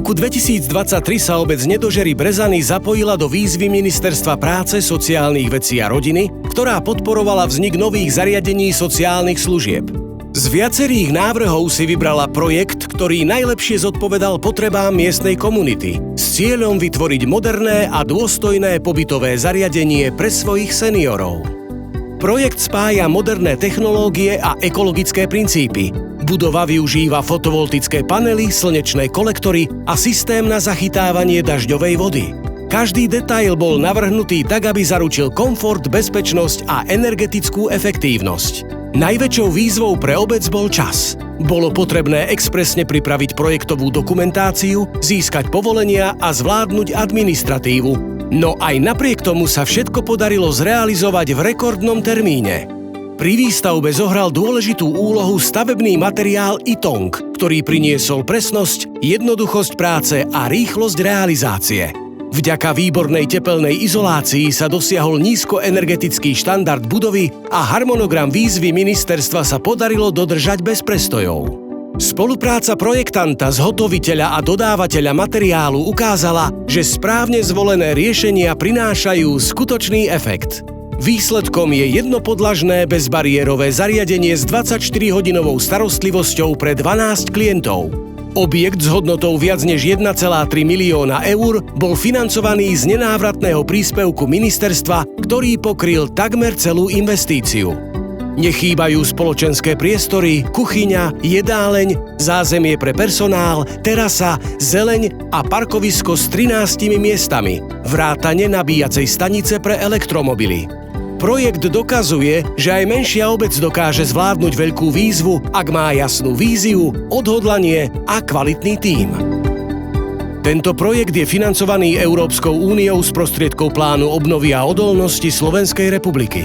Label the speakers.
Speaker 1: roku 2023 sa obec Nedožery Brezany zapojila do výzvy Ministerstva práce, sociálnych vecí a rodiny, ktorá podporovala vznik nových zariadení sociálnych služieb. Z viacerých návrhov si vybrala projekt, ktorý najlepšie zodpovedal potrebám miestnej komunity s cieľom vytvoriť moderné a dôstojné pobytové zariadenie pre svojich seniorov. Projekt spája moderné technológie a ekologické princípy. Budova využíva fotovoltické panely, slnečné kolektory a systém na zachytávanie dažďovej vody. Každý detail bol navrhnutý tak, aby zaručil komfort, bezpečnosť a energetickú efektívnosť. Najväčšou výzvou pre obec bol čas. Bolo potrebné expresne pripraviť projektovú dokumentáciu, získať povolenia a zvládnuť administratívu. No aj napriek tomu sa všetko podarilo zrealizovať v rekordnom termíne. Pri výstavbe zohral dôležitú úlohu stavebný materiál Itong, ktorý priniesol presnosť, jednoduchosť práce a rýchlosť realizácie. Vďaka výbornej tepelnej izolácii sa dosiahol nízkoenergetický štandard budovy a harmonogram výzvy ministerstva sa podarilo dodržať bez prestojov. Spolupráca projektanta, zhotoviteľa a dodávateľa materiálu ukázala, že správne zvolené riešenia prinášajú skutočný efekt. Výsledkom je jednopodlažné bezbariérové zariadenie s 24-hodinovou starostlivosťou pre 12 klientov. Objekt s hodnotou viac než 1,3 milióna eur bol financovaný z nenávratného príspevku ministerstva, ktorý pokryl takmer celú investíciu. Nechýbajú spoločenské priestory, kuchyňa, jedáleň, zázemie pre personál, terasa, zeleň a parkovisko s 13 miestami, vrátane nabíjacej stanice pre elektromobily. Projekt dokazuje, že aj menšia obec dokáže zvládnuť veľkú výzvu, ak má jasnú víziu, odhodlanie a kvalitný tím. Tento projekt je financovaný Európskou úniou z prostriedkov plánu obnovy a odolnosti Slovenskej republiky.